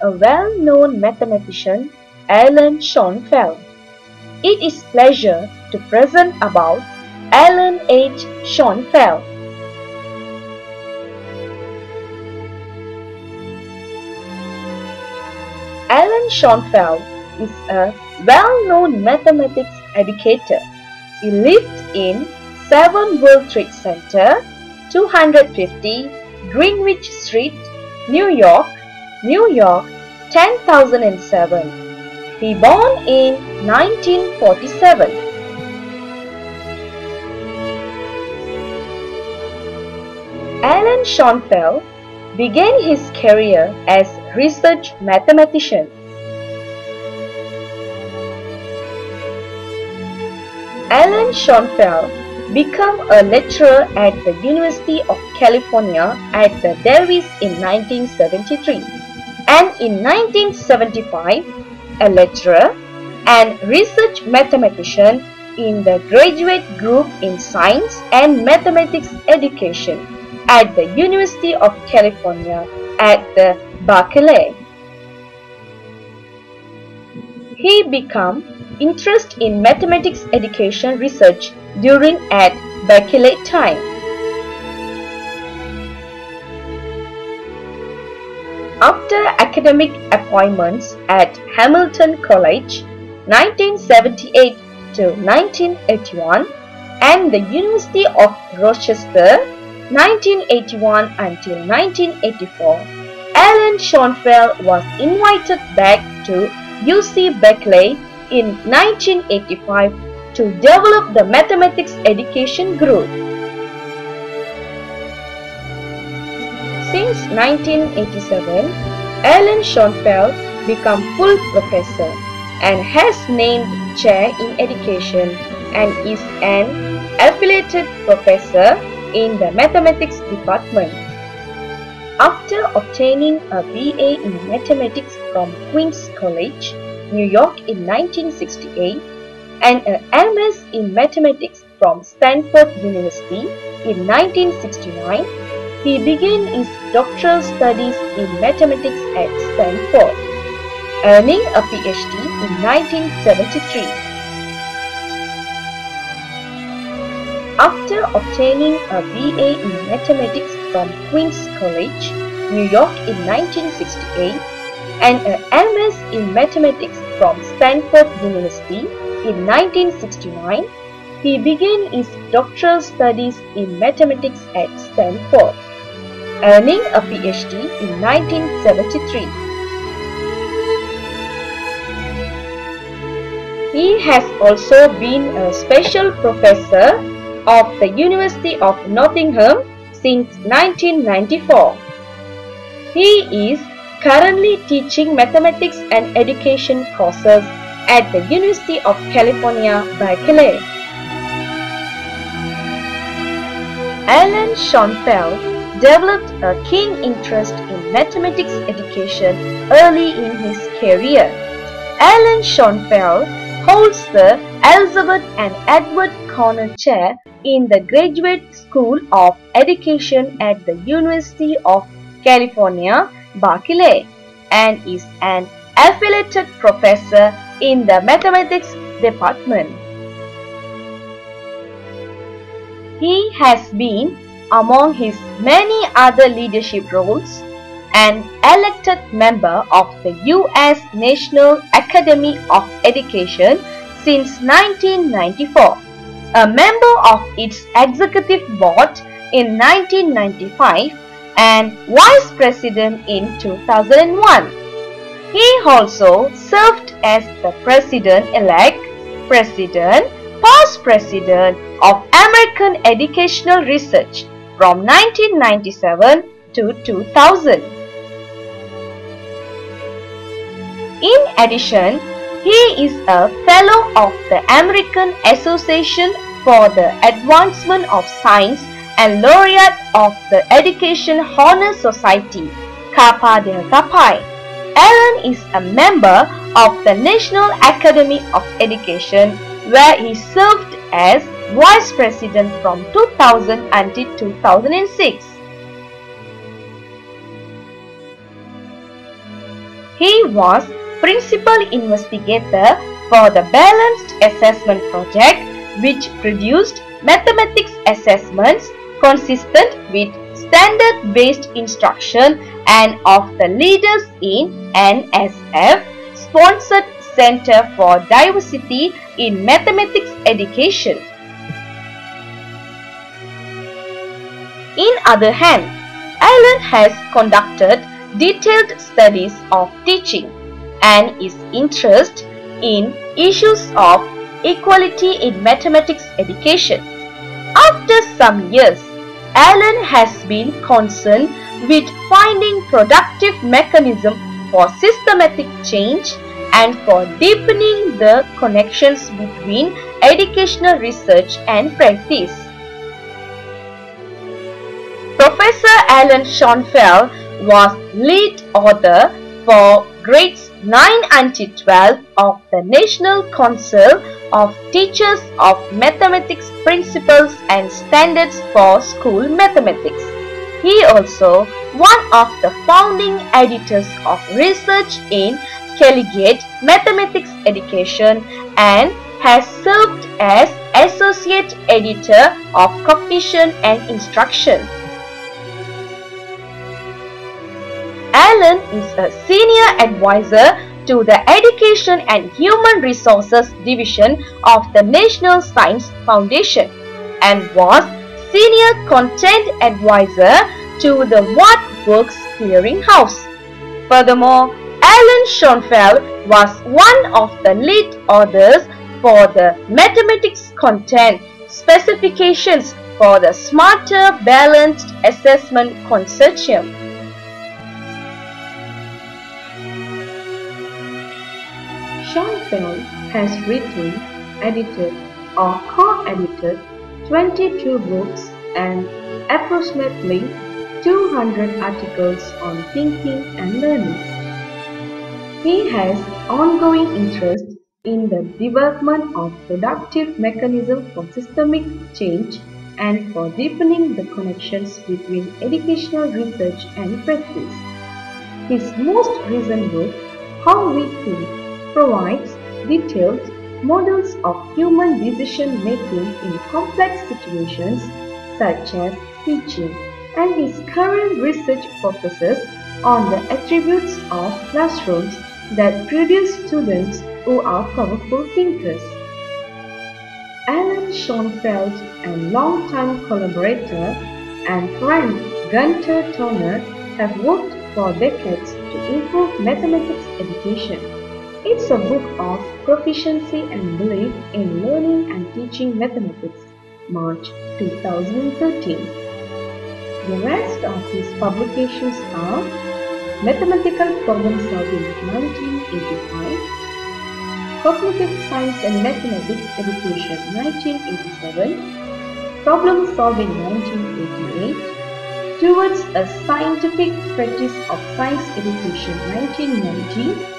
a well-known mathematician, Alan Schoenfeld. It is pleasure to present about Alan H. Schoenfeld. Alan Schoenfeld is a well-known mathematics educator. He lived in 7 World Trade Center, 250 Greenwich Street, New York, 10,007. He born in 1947. Alan Schoenfeld began his career as research mathematician. Alan Schoenfeld became a lecturer at the University of California at the Davis in 1973, and in 1975 a lecturer and research mathematician in the graduate group in Science and Mathematics Education at the University of California at the Berkeley. He became interested in mathematics education research during at Berkeley time. After academic appointments at Hamilton College 1978 to 1981 and the University of Rochester 1981 until 1984, Alan Schoenfeld was invited back to UC Berkeley in 1985 to develop the mathematics education group. Since 1987, Alan Schoenfeld became full professor and has named chair in education and is an affiliated professor in the mathematics department. After obtaining a BA in mathematics from Queens College, New York in 1968 and an MS in mathematics from Stanford University in 1969, he began his doctoral studies in mathematics at Stanford, earning a PhD in 1973. After obtaining a BA in mathematics from Queens College, New York in 1968 and an MS in mathematics from Stanford University in 1969, he began his doctoral studies in mathematics at Stanford, earning a PhD in 1973. He has also been a special professor of the University of Nottingham since 1994. He is currently teaching mathematics and education courses at the University of California, Berkeley. Alan Schoenfeld developed a keen interest in mathematics education early in his career. Alan Schoenfeld holds the Elizabeth and Edward Corner Chair in the Graduate School of Education at the University of California, Berkeley, and is an affiliated professor in the mathematics department. He has been, among his many other leadership roles, an elected member of the U.S. National Academy of Education since 1994, a member of its executive board in 1995, and vice president in 2001. He also served as the president-elect, president, past president of American Educational Research from 1997 to 2000. In addition, he is a fellow of the American Association for the Advancement of Science and laureate of the Education Honor Society, Kappa Delta Pi. Alan is a member of the National Academy of Education, where he served as vice president from 2000 until 2006. He was principal investigator for the Balanced Assessment Project, which produced mathematics assessments consistent with standard-based instruction and of the leaders in NSF-sponsored Center for Diversity in Mathematics Education. In other hand, Allen has conducted detailed studies of teaching and is interested in issues of equality in mathematics education. After some years, Allen has been concerned with finding productive mechanisms for systematic change and for deepening the connections between educational research and practice. Professor Alan Schoenfeld was lead author for grades 9 until 12 of the National Council of Teachers of Mathematics Principles and Standards for School Mathematics. He also one of the founding editors of Research in Collegiate Mathematics Education and has served as Associate Editor of Cognition and Instruction. Allen is a Senior Advisor to the Education and Human Resources Division of the National Science Foundation and was Senior Content Advisor to the What Works Clearinghouse. Furthermore, Alan Schoenfeld was one of the lead authors for the Mathematics Content Specifications for the Smarter Balanced Assessment Consortium. Schoenfeld has written, edited, or co-edited 22 books and approximately 200 articles on thinking and learning. He has ongoing interest in the development of productive mechanisms for systemic change and for deepening the connections between educational research and practice. His most recent book, How We Think, provides detailed models of human decision-making in complex situations such as teaching, and his current research focuses on the attributes of classrooms that produce students who are powerful thinkers. Alan Schoenfeld and longtime collaborator and friend Gunther Toner have worked for decades to improve mathematics education. It's a book of proficiency and belief in learning and teaching mathematics, March 2013. The rest of his publications are Mathematical Problem Solving 1985, Cognitive Science and Mathematics Education 1987, Problem Solving 1988, Towards a Scientific Practice of Science Education 1990.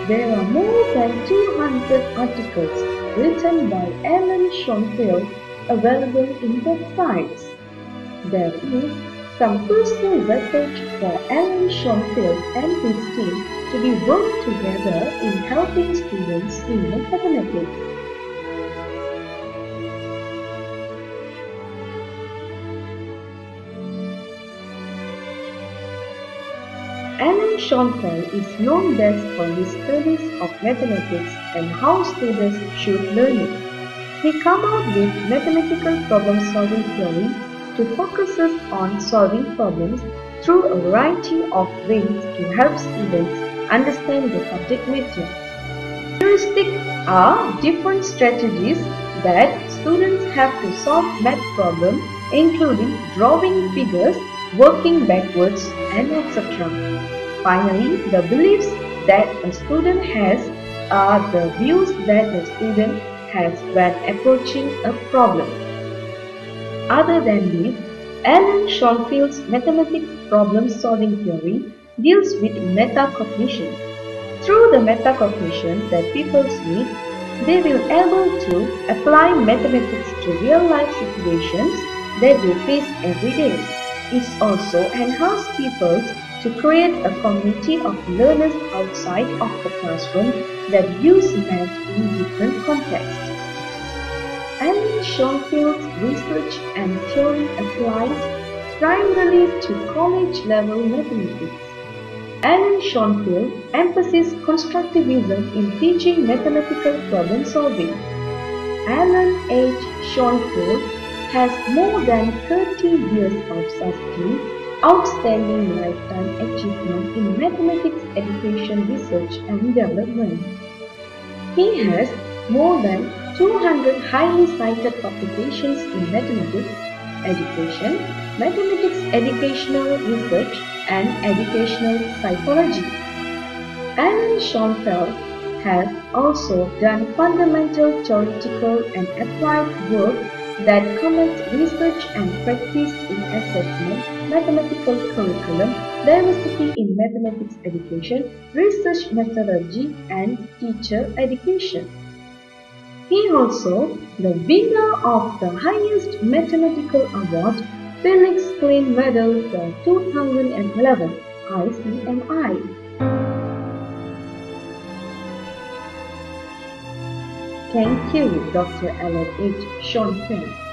There are more than 200 articles written by Alan Schoenfeld available in websites. There is some personal research for Alan Schoenfeld and his team to be worked together in helping students in mathematics. Alan Schoenfeld is known best for his studies of mathematics and how students should learn it. He came out with mathematical problem-solving theory to focuses on solving problems through a variety of ways to help students understand the subject matter. Heuristics are different strategies that students have to solve math problems, including drawing figures, working backwards, and etc. Finally, the beliefs that a student has are the views that the student has when approaching a problem. Other than this, Alan Schoenfeld's mathematics problem-solving theory deals with metacognition. Through the metacognition that people need, they will be able to apply mathematics to real-life situations that they face every day. It also enhances people's to create a community of learners outside of the classroom that use math in different contexts. Alan Schoenfeld's research and theory applies primarily to college-level mathematics. Alan Schoenfeld emphasizes constructivism in teaching mathematical problem solving. Alan H. Schoenfeld has more than 30 years of sustained, outstanding lifetime achievement in mathematics education research and development. He has more than 200 highly cited publications in mathematics education, mathematics educational research, and educational psychology. Alan Schoenfeld has also done fundamental theoretical and applied work that connects research and practice in assessment, mathematical curriculum, diversity in mathematics education, research methodology, and teacher education. He is also the winner of the highest mathematical award, Felix Klein Medal for 2011, ICMI. Thank you, Dr. Alan H. Schoenfeld.